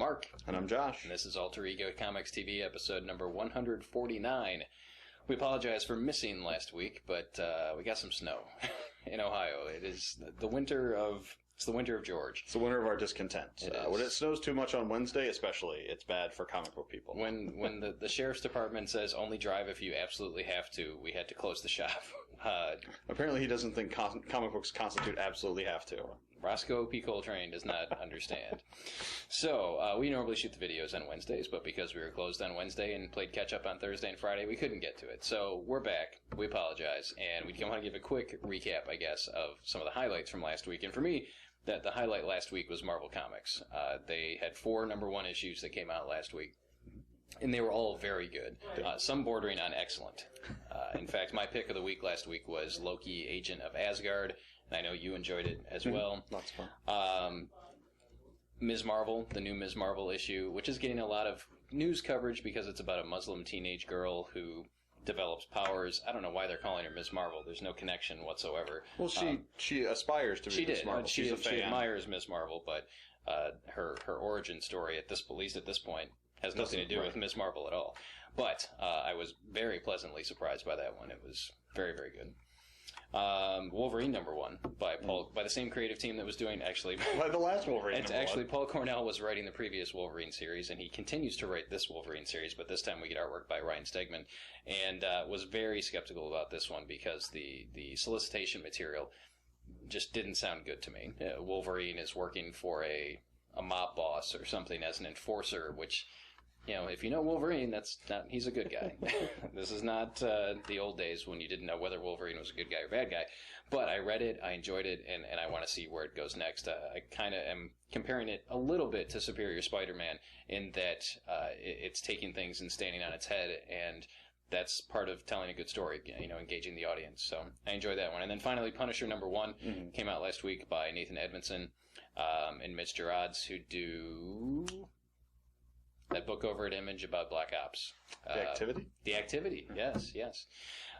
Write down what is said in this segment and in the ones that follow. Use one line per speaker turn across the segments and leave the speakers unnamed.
Mark.
And I'm Josh.
And this is Alter Ego Comics TV, episode number 149. We apologize for missing last week, but we got some snow in Ohio. It is the winter of... It's the winter of George.
It's the winter of our discontent. When it snows too much on Wednesday, especially, it's bad for comic book people.
When the sheriff's department says only drive if you absolutely have to, we had to close the shop.
Apparently he doesn't think comic books constitute absolutely have to.
Roscoe P. Coltrane does not understand. So, we normally shoot the videos on Wednesdays, but because we were closed on Wednesday and played catch-up on Thursday and Friday, we couldn't get to it. So, we're back. We apologize. And we want to give a quick recap, I guess, of some of the highlights from last week. And for me, the highlight last week was Marvel Comics. They had 4 #1 issues that came out last week. And they were all very good. Some bordering on excellent. In fact, my pick of the week last week was Loki, Agent of Asgard. And I know you enjoyed it as well.
Lots of fun.
Ms. Marvel, the new Ms. Marvel issue, which is getting a lot of news coverage because it's about a Muslim teenage girl who develops powers. I don't know why they're calling her Ms. Marvel. There's no connection whatsoever.
Well, she aspires to be Ms. Marvel.
She
She's a fan.
She admires Ms. Marvel, but her origin story, at least at this point, has nothing to do with Ms. Marvel at all. But I was very pleasantly surprised by that one. It was very, very good. Wolverine #1 by the same creative team that was doing
by the last Wolverine.
It's actually Paul Cornell was writing the previous Wolverine series, and he continues to write this Wolverine series. But this time we get artwork by Ryan Stegman, and was very skeptical about this one because the solicitation material just didn't sound good to me. Wolverine is working for a mob boss or something as an enforcer, which, you know, if you know Wolverine, he's a good guy. This is not the old days when you didn't know whether Wolverine was a good guy or bad guy. But I read it, I enjoyed it, and I want to see where it goes next. I kind of am comparing it a little bit to Superior Spider-Man in that it's taking things and standing on its head, and that's part of telling a good story, you know, engaging the audience. So I enjoyed that one. And then finally, Punisher #1 came out last week by Nathan Edmondson and Mitch Gerads, who do that book over at Image about Black Ops.
The Activity?
The Activity, yes.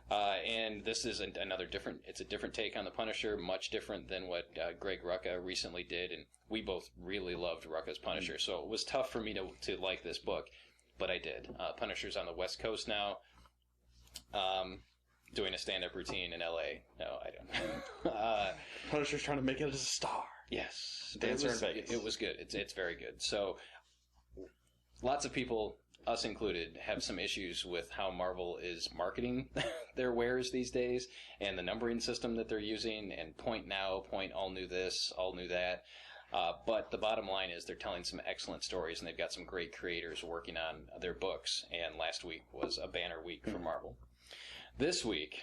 And this is it's a different take on the Punisher, much different than what Greg Rucka recently did, and we both really loved Rucka's Punisher, so it was tough for me to like this book, but I did. Punisher's on the West Coast now, doing a stand-up routine in L.A. No, I don't.
Punisher's trying to make it as a star.
Yes.
Dancer in Vegas.
It was good. It's very good. So, lots of people, us included, have some issues with how Marvel is marketing their wares these days and the numbering system that they're using, and point now, point all new this, all new that. But the bottom line is they're telling some excellent stories, and they've got some great creators working on their books, and last week was a banner week for Marvel. This week,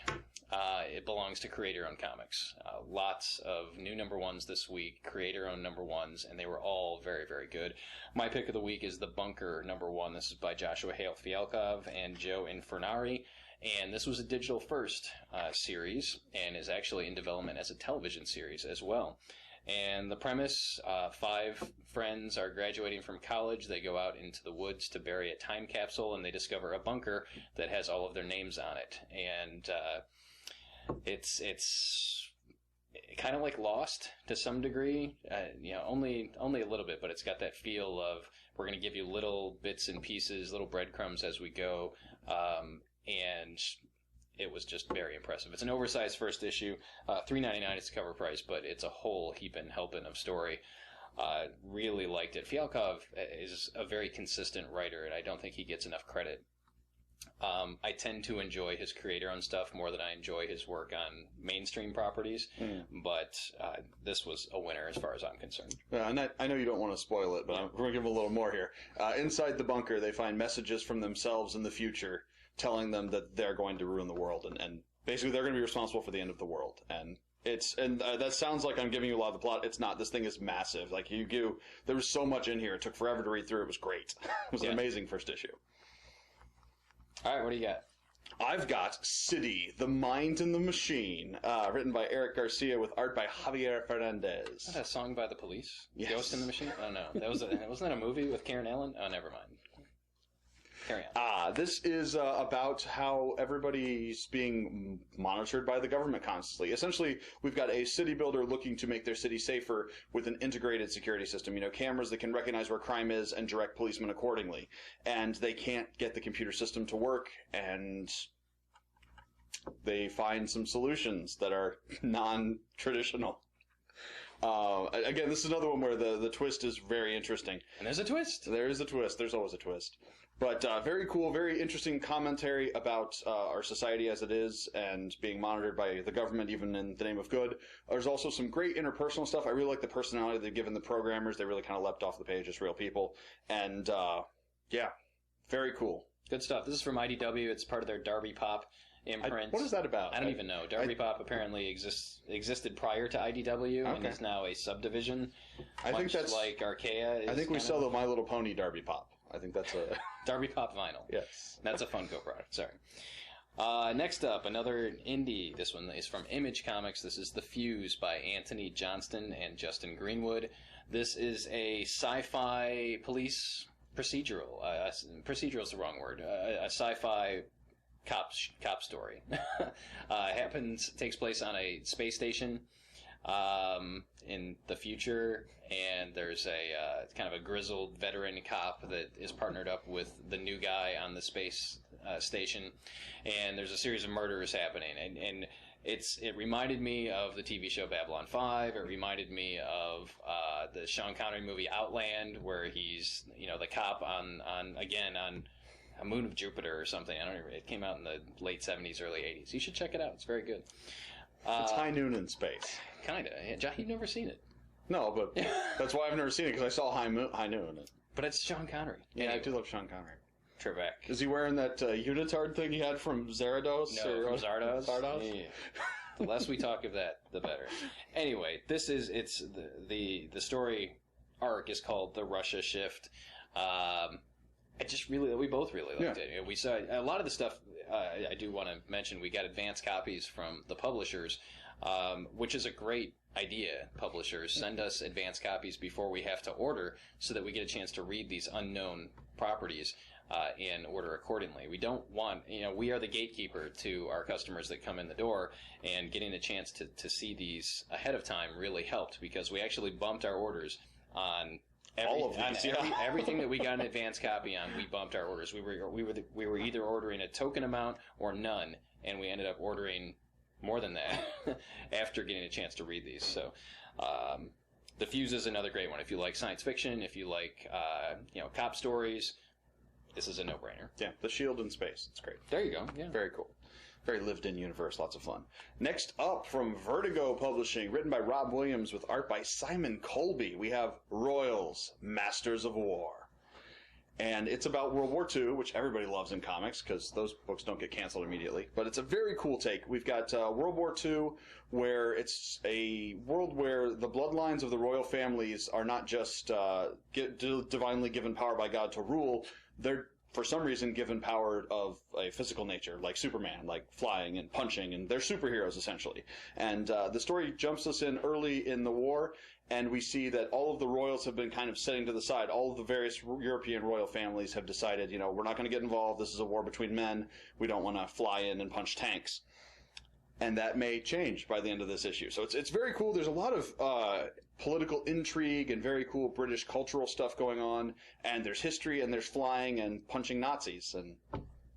it belongs to creator-owned comics. Lots of new #1s this week, creator-owned #1s, and they were all very, very good. My pick of the week is The Bunker #1. This is by Joshua Hale Fialkov and Joe Infernari, and this was a digital first series, and is actually in development as a television series as well. And the premise, 5 friends are graduating from college. They go out into the woods to bury a time capsule, and they discover a bunker that has all of their names on it. And it's kind of like Lost to some degree, only a little bit, but it's got that feel of we're going to give you little bits and pieces, little breadcrumbs as we go, and it was just very impressive. It's an oversized first issue, $3.99 is the cover price, but it's a whole heaping helping of story. Really liked it. Fialkov is a very consistent writer, and I don't think he gets enough credit. I tend to enjoy his creator-owned stuff more than I enjoy his work on mainstream properties, but this was a winner as far as I'm concerned.
And I know you don't want to spoil it, but I'm going to give them a little more here. Inside the bunker, they find messages from themselves in the future telling them that they're going to ruin the world, and basically they're going to be responsible for the end of the world. And that sounds like I'm giving you a lot of the plot. It's not. This thing is massive. Like there was so much in here. It took forever to read through. It was great. It was an amazing first issue.
All right, what do you got?
I've got City, the Mind and the Machine, written by Eric Garcia with art by Javier Fernandez.
Is that a song by the Police?
Yes.
Ghost in the Machine? Oh, no. Wasn't that a movie with Karen Allen? Oh, never mind. Carry on.
This is about how everybody's being monitored by the government constantly. Essentially, we've got a city builder looking to make their city safer with an integrated security system. You know, cameras that can recognize where crime is and direct policemen accordingly. And they can't get the computer system to work, and they find some solutions that are non-traditional. Again, this is another one where the twist is very interesting.
And there's a twist.
There is a twist. There's always a twist. But very cool, very interesting commentary about our society as it is and being monitored by the government even in the name of good. There's also some great interpersonal stuff. I really like the personality they've given the programmers. They really kind of leapt off the page as real people. And yeah, very cool.
Good stuff. This is from IDW. It's part of their Darby Pop imprint.
What is that about?
I don't even know. Darby Pop apparently existed prior to IDW and is now a subdivision.
I think that's
like Archaea.
I think we sell the My Little Pony Darby Pop. I think that's a
Darby Pop vinyl.
Yes,
that's a Funko product. Sorry. Next up, another indie. This one is from Image Comics. This is The Fuse by Anthony Johnston and Justin Greenwood. This is a sci-fi police procedural. Procedural is the wrong word. A sci-fi cop story. Takes place on a space station in the future, and there's a kind of a grizzled veteran cop that is partnered up with the new guy on the space station, and there's a series of murders happening, and it reminded me of the TV show Babylon 5. It reminded me of the Sean Connery movie Outland, where he's the cop on a moon of Jupiter or something. I don't know. It came out in the late 70s, early 80s. You should check it out. It's very good.
It's High Noon in space.
Kind of. Yeah, John, you've never seen it.
No, but that's why I've never seen it, because I saw High Noon.
But it's Sean Connery.
Yeah, anyway. I do love Sean Connery.
Trebek.
Is he wearing that unitard thing he had from Zarados?
No, from Zardos. Zardos? Yeah. The less we talk of that, the better. Anyway, the story arc is called The Russia Shift. We both really liked it. We saw a lot of the stuff. I do want to mention we got advance copies from the publishers, which is a great idea. Publishers send us advance copies before we have to order, so that we get a chance to read these unknown properties and order accordingly. We don't want, we are the gatekeeper to our customers that come in the door, and getting a chance to see these ahead of time really helped, because we actually bumped our orders on. Everything that we got an advance copy on, we bumped our orders. We were either ordering a token amount or none, and we ended up ordering more than that after getting a chance to read these. So, The Fuse is another great one. If you like science fiction, if you like cop stories, this is a no-brainer.
Yeah, The Shield in space. It's great.
There you go. Yeah,
very cool. Very lived-in universe, lots of fun. Next up, from Vertigo Publishing, written by Rob Williams with art by Simon Colby, we have Royals, Masters of War. And it's about World War II, which everybody loves in comics, because those books don't get canceled immediately. But it's a very cool take. We've got World War II, where it's a world where the bloodlines of the royal families are not just divinely given power by God to rule, they're for some reason given power of a physical nature, like Superman, like flying and punching, and they're superheroes essentially. And the story jumps us in early in the war, and we see that all of the royals have been kind of setting to the side. All of the various European royal families have decided, we're not going to get involved. This is a war between men. We don't want to fly in and punch tanks. And that may change by the end of this issue. So it's very cool. There's a lot of political intrigue and very cool British cultural stuff going on. And there's history, and there's flying and punching Nazis. And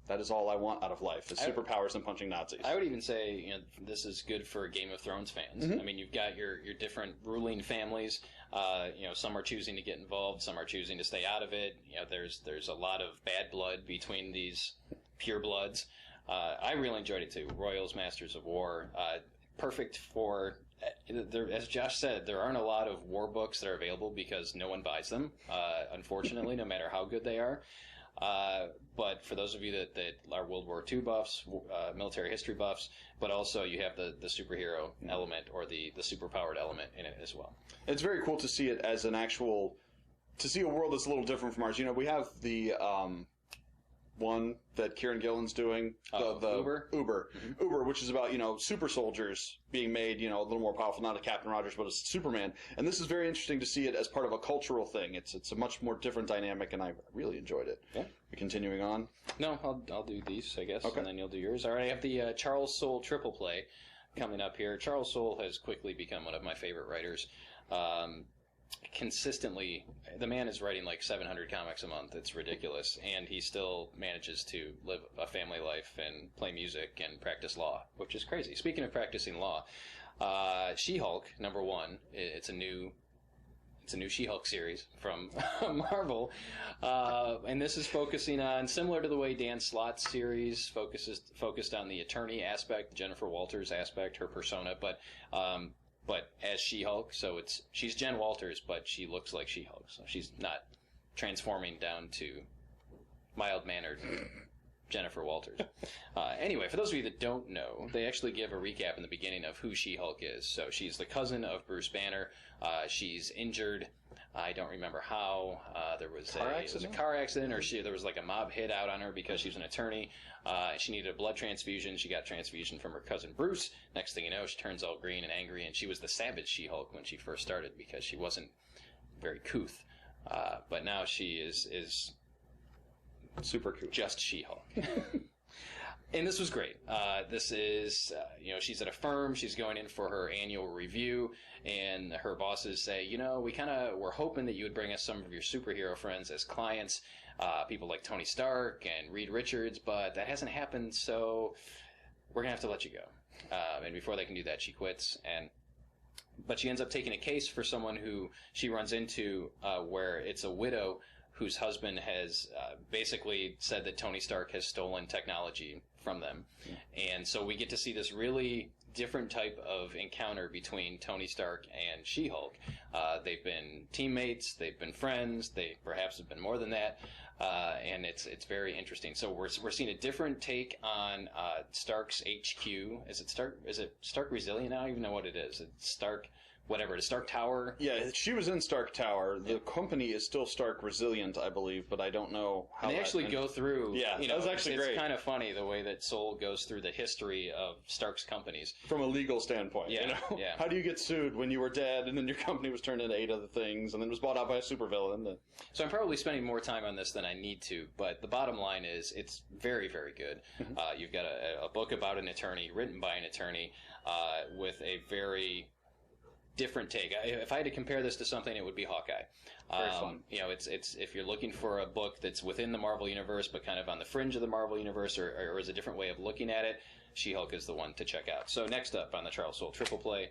that is all I want out of life, is superpowers and punching Nazis.
I would even say, this is good for Game of Thrones fans. Mm-hmm. I mean, you've got your different ruling families. Some are choosing to get involved. Some are choosing to stay out of it. There's a lot of bad blood between these purebloods. I really enjoyed it too. Royals, Masters of War, perfect for. As Josh said, there aren't a lot of war books that are available because no one buys them. Unfortunately, no matter how good they are. But for those of you that are World War II buffs, military history buffs, but also you have the superhero element or the superpowered element in it as well.
It's very cool to see it as to see a world that's a little different from ours. We have the one that Kieran Gillen's doing, the
Uber?
Uber, which is about, super soldiers being made, a little more powerful, not a Captain Rogers, but a Superman. And this is very interesting to see it as part of a cultural thing. It's a much more different dynamic, and I really enjoyed it.
Yeah.
Continuing on?
No, I'll do these, I guess,
Okay.
and then you'll do yours. All right, I have the Charles Soule triple play coming up here. Charles Soule has quickly become one of my favorite writers. Consistently, the man is writing like 700 comics a month. It's ridiculous, and he still manages to live a family life and play music and practice law, which is crazy. Speaking of practicing law, She-Hulk #1. It's a new She-Hulk series from Marvel, and this is focusing on, similar to the way Dan Slott's series focused on the attorney aspect, Jennifer Walters aspect, her persona, but as She-Hulk. So she's Jen Walters, but she looks like She-Hulk. So she's not transforming down to mild-mannered Jennifer Walters. Anyway, for those of you that don't know, they actually give a recap in the beginning of who She-Hulk is. So she's the cousin of Bruce Banner. She's injured. I don't remember how. There was a car accident, or there was like a mob hit out on her because she was an attorney. She needed a blood transfusion. She got transfusion from her cousin Bruce. Next thing you know, she turns all green and angry, and she was the savage She-Hulk when she first started because she wasn't very couth. But now she is
super couth.
Just She-Hulk. And this was great. This is, she's at a firm. She's going in for her annual review, and her bosses say, we're hoping that you would bring us some of your superhero friends as clients, people like Tony Stark and Reed Richards, but that hasn't happened, so we're going to have to let you go. And before they can do that, she quits, but she ends up taking a case for someone who she runs into where it's a widow whose husband has basically said that Tony Stark has stolen technology from them. And so we get to see this really different type of encounter between Tony Stark and She-Hulk. They've been teammates, they've been friends, they perhaps have been more than that, and it's very interesting. So we're seeing a different take on Stark's HQ. Is it Stark Resilient now? I don't even know what it is. It's Stark... whatever, the Stark Tower.
Yeah, she was in Stark Tower. The company is still Stark Resilient, I believe, but I don't know how.
And they actually go through.
Yeah, that was actually great.
It's kind of funny the way that Soule goes through the history of Stark's companies
from a legal standpoint.
Yeah, yeah.
How do you get sued when you were dead, and then your company was turned into 8 other things, and then was bought out by a supervillain?
So I'm probably spending more time on this than I need to, but the bottom line is it's very, very good. You've got a book about an attorney, written by an attorney, with a very different take. If I had to compare this to something, it would be Hawkeye.
Very fun.
It's if you're looking for a book that's within the Marvel Universe, but kind of on the fringe of the Marvel Universe, or is a different way of looking at it, She-Hulk is the one to check out. So next up on the Charles Soule Triple Play,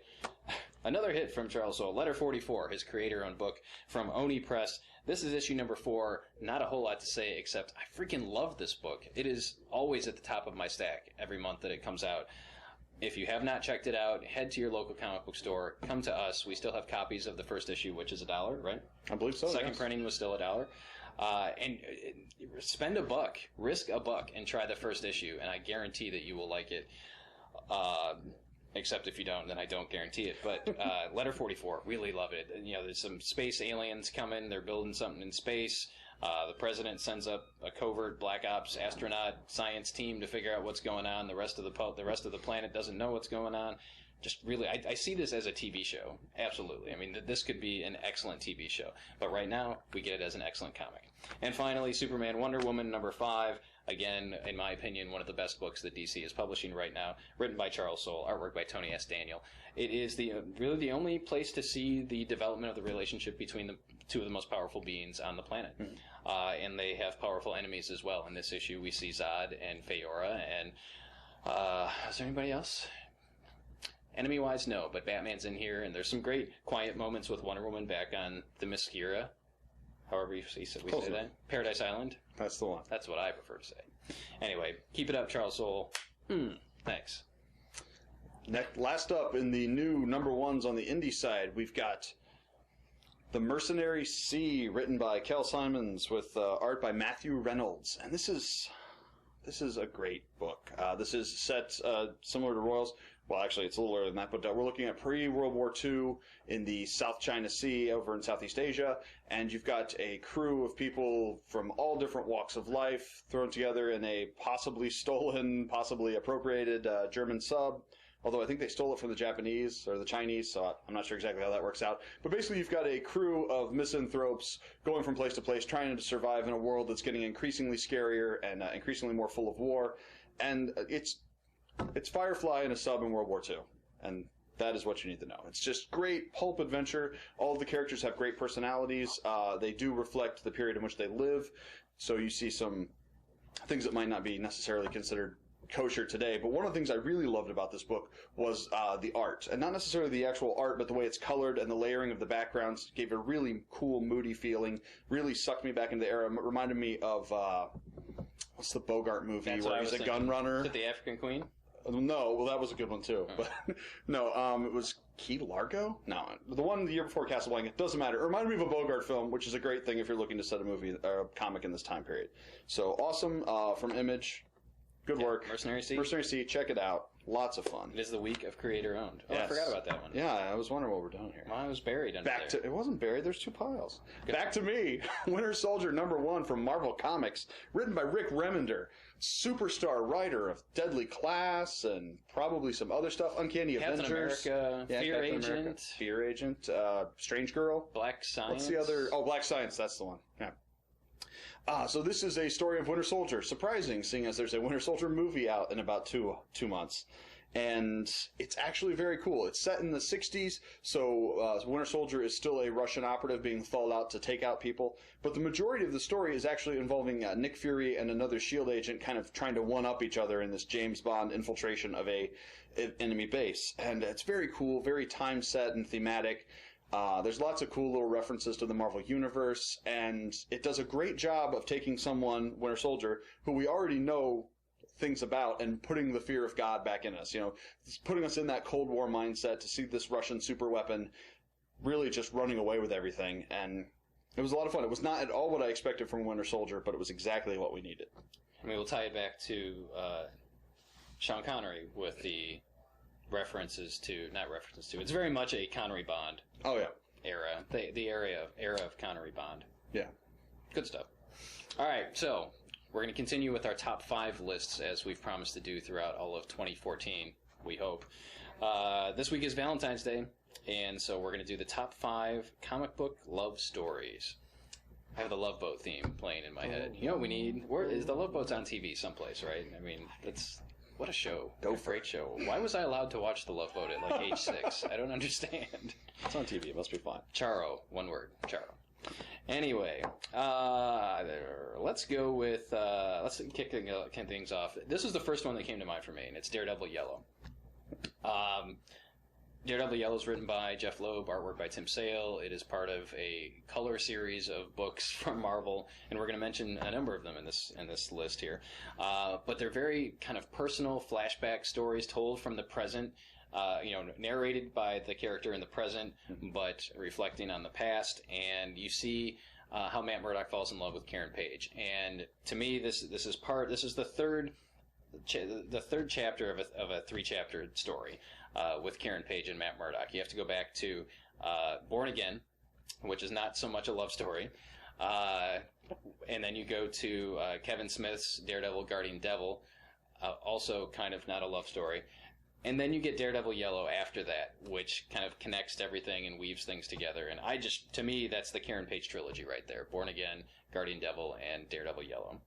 another hit from Charles Soule, Letter 44, his creator-owned book from Oni Press. This is issue number 4. Not a whole lot to say, except I freaking love this book. It is always at the top of my stack every month that it comes out. If you have not checked it out, head to your local comic book store. Come to us. We still have copies of the first issue, which is $1, right?
I believe so.
Second printing was still $1. And spend $1, risk $1, and try the first issue, and I guarantee that you will like it. Except if you don't, then I don't guarantee it. But Letter 44, really love it. There's some space aliens coming. They're building something in space. The president sends up a covert Black Ops astronaut science team to figure out what's going on. The rest of the planet doesn't know what's going on. Just really, I see this as a TV show. Absolutely. I mean, this could be an excellent TV show. But right now, we get it as an excellent comic. And finally, Superman Wonder Woman number 5. Again, in my opinion, one of the best books that DC is publishing right now. Written by Charles Soule, artwork by Tony S. Daniel. It is really the only place to see the development of the relationship between the two of the most powerful beings on the planet. And they have powerful enemies as well. In this issue, we see Zod and Feora, and is there anybody else? Enemy-wise, no, but Batman's in here, and there's some great quiet moments with Wonder Woman back on the Themyscira, however we say that. Paradise Island.
That's the one.
That's what I prefer to say. Anyway, keep it up, Charles Soule. Thanks.
Last up in the new number ones on the indie side, we've got The Mercenary Sea, written by Kel Simons with art by Matthew Reynolds. And this is a great book. This is set similar to Royals, well, actually, it's a little earlier than that, but we're looking at pre-World War II in the South China Sea over in Southeast Asia, and you've got a crew of people from all different walks of life thrown together in a possibly stolen, possibly appropriated German sub, although I think they stole it from the Japanese or the Chinese, so I'm not sure exactly how that works out. But basically, you've got a crew of misanthropes going from place to place, trying to survive in a world that's getting increasingly scarier and increasingly more full of war, and it's Firefly in a sub in World War II, and that is what you need to know. It's just great pulp adventure. All of the characters have great personalities. They do reflect the period in which they live, so you see some things that might not be necessarily considered kosher today. But one of the things I really loved about this book was the art, and not necessarily the actual art, but the way it's colored and the layering of the backgrounds gave a really cool, moody feeling. Really sucked me back into the era. It reminded me of what's the Bogart movie where he's a gun runner?
Is it The African Queen?
No, well, that was a good one too. But no, it was Key Largo? No, the one the year before Casablanca. It doesn't matter. It reminded me of a Bogart film, which is a great thing if you're looking to set a movie or a comic in this time period. So awesome from Image. Good work.
Mercenary Sea?
Mercenary Sea, check it out. Lots of fun.
It is the week of creator owned. Oh,
yes.
I forgot about that one.
Yeah, I was wondering what we're doing here.
Well, I was buried under there.
It wasn't buried. There's 2 piles. Good. Back to me. Winter Soldier #1 from Marvel Comics, written by Rick Remender, superstar writer of Deadly Class and probably some other stuff. Uncanny
Captain
Avengers,
America, Fear
Captain
Agent,
America, Fear Agent, Strange Girl,
Black Science.
What's the other? Oh, Black Science. That's the one. Yeah. So this is a story of Winter Soldier. Surprising, seeing as there's a Winter Soldier movie out in about two months. And it's actually very cool. It's set in the 60s, so Winter Soldier is still a Russian operative being thawed out to take out people. But the majority of the story is actually involving Nick Fury and another S.H.I.E.L.D. agent kind of trying to one-up each other in this James Bond infiltration of an enemy base. And it's very cool, very time-set and thematic. There's lots of cool little references to the Marvel Universe, and it does a great job of taking someone, Winter Soldier, who we already know things about, and putting the fear of God back in us. You know, putting us in that Cold War mindset to see this Russian superweapon really just running away with everything, and it was a lot of fun. It was not at all what I expected from Winter Soldier, but it was exactly what we needed.
I mean, we'll tie it back to Sean Connery with the not references to. It's very much a Connery Bond.
Oh yeah,
era. The era of Connery Bond.
Yeah,
good stuff. All right, so we're going to continue with our top 5 lists as we've promised to do throughout all of 2014. We hope. This week is Valentine's Day, and so we're going to do the top 5 comic book love stories. I have the Love Boat theme playing in my head. You know what we need? Where is the Love Boat's on TV someplace, right? I mean, that's. What a show. What a great show. Why was I allowed to watch The Love Boat at like age 6? I don't understand.
It's on TV. It must be fun.
Charo. One word. Charo. Anyway, let's go with, let's kick things off. This is the first one that came to mind for me, and it's Daredevil Yellow. Daredevil Yellow is written by Jeff Loeb, artwork by Tim Sale. It is part of a color series of books from Marvel, and we're going to mention a number of them in this list here. But they're very kind of personal flashback stories told from the present, narrated by the character in the present, but reflecting on the past. And you see how Matt Murdock falls in love with Karen Page. And to me, this is the third chapter of a 3-chapter story. With Karen Page and Matt Murdock. You have to go back to Born Again, which is not so much a love story. And then you go to Kevin Smith's Daredevil Guardian Devil, also kind of not a love story. And then you get Daredevil Yellow after that, which kind of connects everything and weaves things together. And to me, that's the Karen Page trilogy right there. Born Again, Guardian Devil, and Daredevil Yellow.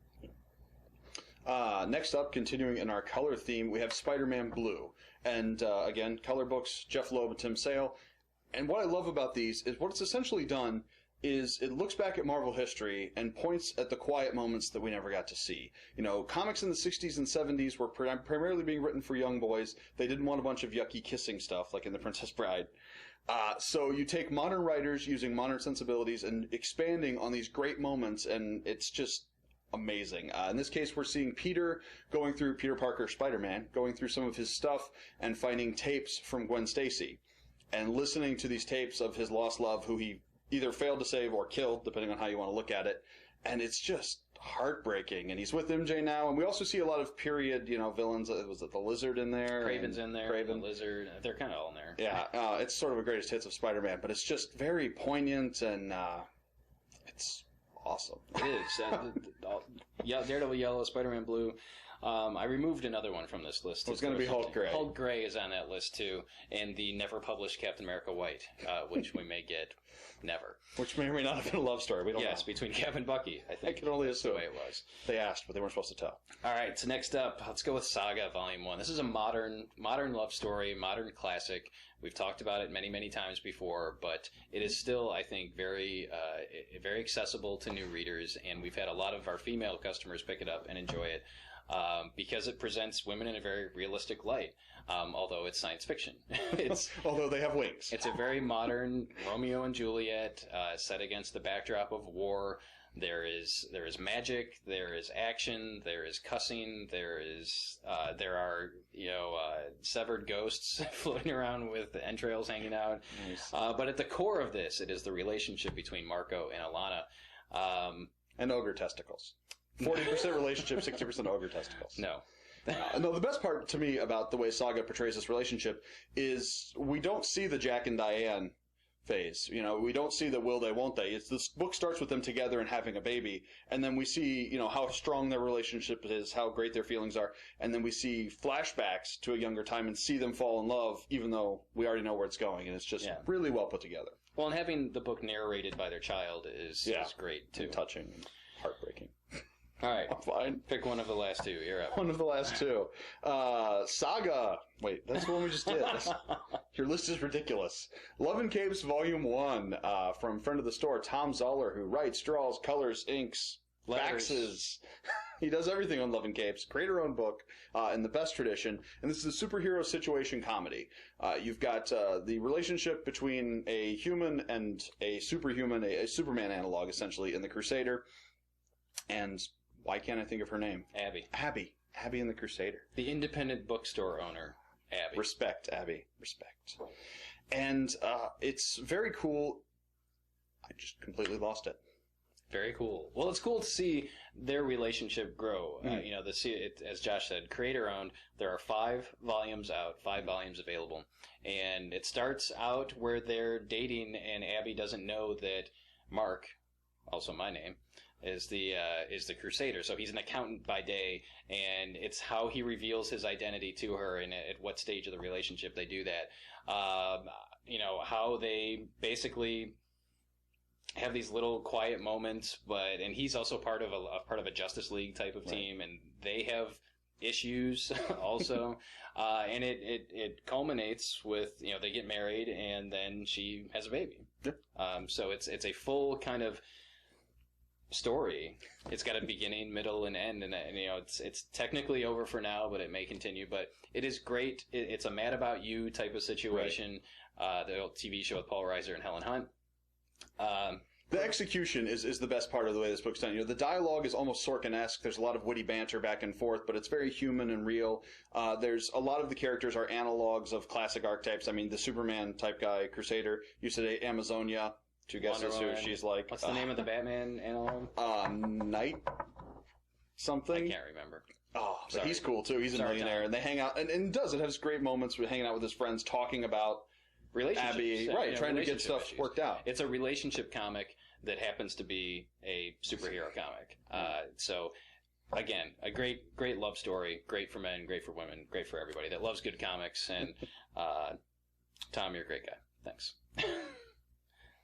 Next up, continuing in our color theme, we have Spider-Man Blue. And again, color books, Jeff Loeb and Tim Sale. And what I love about these is what it's essentially done is it looks back at Marvel history and points at the quiet moments that we never got to see. You know, comics in the 60s and 70s were primarily being written for young boys. They didn't want a bunch of yucky kissing stuff like in The Princess Bride. So you take modern writers using modern sensibilities and expanding on these great moments, and it's just amazing. In this case, we're seeing Peter Parker, Spider-Man, going through some of his stuff and finding tapes from Gwen Stacy and listening to these tapes of his lost love, who he either failed to save or killed, depending on how you want to look at it. And it's just heartbreaking. And he's with MJ now, and we also see a lot of period, villains. Was it the Lizard in there?
Craven's in there. Craven, the Lizard. They're kind of all in there.
Yeah, it's sort of a greatest hits of Spider-Man, but it's just very poignant, and it's awesome.
It is. Daredevil Yellow, Spider-Man Blue. I removed another one from this list.
It's going to be Hulk Gray.
Hulk Gray is on that list, too, and the never-published Captain America White, which we may get never.
Which may or may not have been a love story. We don't know.
Yes, between Cap and Bucky, I think.
I can only assume.
The way it was.
They asked, but they weren't supposed to tell.
All right, so next up, let's go with Saga Volume 1. This is a modern love story, modern classic. We've talked about it many, many times before, but it is still, I think, very accessible to new readers, and we've had a lot of our female customers pick it up and enjoy it. Because it presents women in a very realistic light, although it's science fiction.
Although they have wings.
It's a very modern Romeo and Juliet set against the backdrop of war. There is magic, there is action, there is cussing, there are severed ghosts floating around with the entrails hanging out. Nice. But at the core of this, it is the relationship between Marco and Alana.
And ogre testicles. 40% relationship, 60% ogre testicles.
No.
No, the best part to me about the way Saga portrays this relationship is we don't see the Jack and Diane phase. We don't see the will they, won't they. This book starts with them together and having a baby, and then we see, how strong their relationship is, how great their feelings are, and then we see flashbacks to a younger time and see them fall in love, even though we already know where it's going, and it's just really well put together.
Well, and having the book narrated by their child is great, too.
And touching and heartbreaking.
All right.
I'm fine.
Pick one of the last two. You're up.
One of the last two. Saga. Wait, that's the one we just did. Your list is ridiculous. Love and Capes Volume 1 from friend of the store, Tom Zoller, who writes, draws, colors, inks, faxes. He does everything on Love and Capes. Create her own book in the best tradition. And this is a superhero situation comedy. You've got the relationship between a human and a superhuman, a Superman analog, essentially, in The Crusader. And why can't I think of her name?
Abby.
Abby and the Crusader.
The independent bookstore owner, Abby.
Respect, Abby. Respect. And it's very cool. I just completely lost it.
Very cool. Well, it's cool to see their relationship grow. As Josh said, creator owned. There are 5 volumes out, 5 volumes available. And it starts out where they're dating, and Abby doesn't know that Mark, also my name, is the Crusader. So he's an accountant by day, and it's how he reveals his identity to her and at what stage of the relationship they do that. How they basically have these little quiet moments, and he's also part of a Justice League type of team, and they have issues also. And it culminates with, they get married, and then she has a baby. Yeah. So it's a full kind of story. It's got a beginning, middle, and end, and it's technically over for now, but it may continue. But it is great. It's a Mad About You type of situation. Right. The old TV show with Paul Reiser and Helen Hunt.
The execution is the best part of the way this book's done. The dialogue is almost Sorkin-esque. There's a lot of witty banter back and forth, but it's very human and real. There's a lot of the characters are analogs of classic archetypes. I mean, the Superman type guy, Crusader, used to date Amazonia. 2 guesses who she's like.
What's the name of the Batman analog?
Knight something.
I can't remember.
Oh, but he's cool too. He's a millionaire, Tom. And they hang out, and it has great moments with hanging out with his friends, talking about Abby, right, trying to get stuff worked out.
It's a relationship comic that happens to be a superhero comic. So, again, a great love story. Great for men, great for women, great for everybody that loves good comics. And Tom, you're a great guy. Thanks.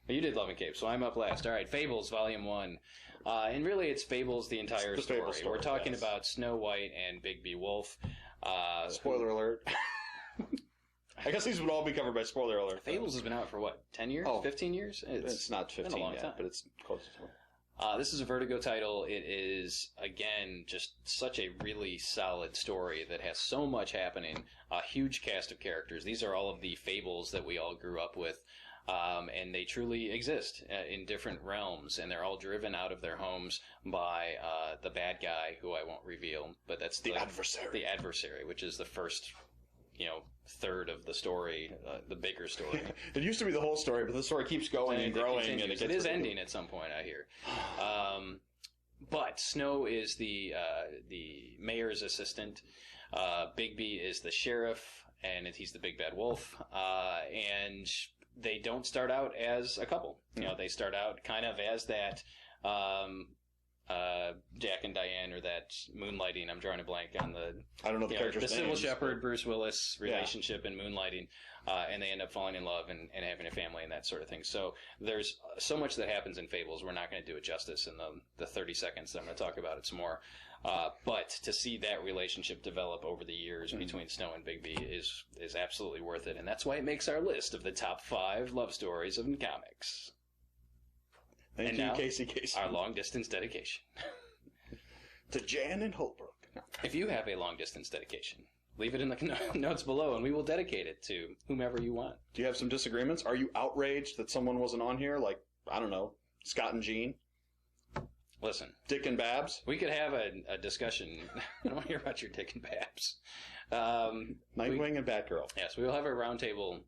You did Love and Cape, so I'm up last. All right, Fables, Volume 1. And really, it's Fables, the entire story. We're talking about Snow White and Bigby Wolf.
Spoiler alert. I guess these would all be covered by spoiler alert.
Fables has been out for, 10 years? 15 years?
It's not 15
been a long
yet,
time.
But it's close to it.
This is a Vertigo title. It is, again, just such a really solid story that has so much happening. A huge cast of characters. These are all of the fables that we all grew up with. And they truly exist in different realms, and they're all driven out of their homes by the bad guy, who I won't reveal, but that's
the adversary.
The adversary, which is the first, third of the story, the bigger story.
It used to be the whole story, but the story keeps going and growing, and
it is ending at some point, I hear. But Snow is the mayor's assistant. Bigby is the sheriff, and he's the big bad wolf. And they don't start out as a couple. You know, they start out kind of as that Jack and Diane, or that Moonlighting. I'm drawing a blank on
I don't know the character's
the Sybil
names,
Shepherd, Bruce Willis relationship in Moonlighting, and they end up falling in love and having a family and that sort of thing. So there's so much that happens in Fables. We're not going to do it justice in the 30 seconds that I'm going to talk about it some more. But to see that relationship develop over the years between Snow and Bigby is absolutely worth it, and that's why it makes our list of the top 5 love stories in comics.
Thank you, Casey.
Our long-distance dedication.
To Jan and Holbrook. No.
If you have a long-distance dedication, leave it in the notes below, and we will dedicate it to whomever you want.
Do you have some disagreements? Are you outraged that someone wasn't on here? Like, I don't know, Scott and Jean?
Listen.
Dick and Babs?
We could have a discussion. I don't want to hear about your Dick and Babs.
Nightwing and Batgirl.
Yes, we will have a roundtable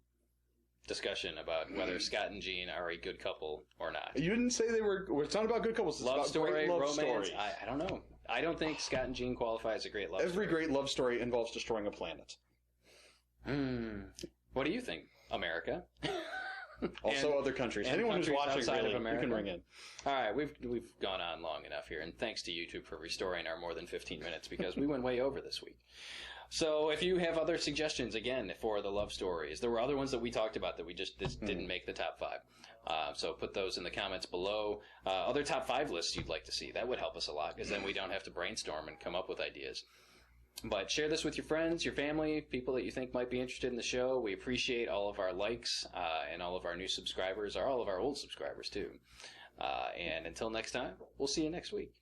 discussion about whether Scott and Jean are a good couple or not.
You didn't say they were... It's not about good couples. It's
love
about
story,
great love
romance.
story.
I don't know. I don't think Scott and Jean qualify as a great love story.
Every great love story involves destroying a planet.
What do you think, America?
Also other countries. Anyone who's watching, really, you can ring in.
All right, we've gone on long enough here, and thanks to YouTube for restoring our more than 15 minutes, because we went way over this week. So if you have other suggestions, again, for the love stories, there were other ones that we talked about that we just didn't make the top 5. So put those in the comments below. Other top 5 lists you'd like to see. That would help us a lot, because then we don't have to brainstorm and come up with ideas. But share this with your friends, your family, people that you think might be interested in the show. We appreciate all of our likes and all of our new subscribers, or all of our old subscribers, too. And until next time, we'll see you next week.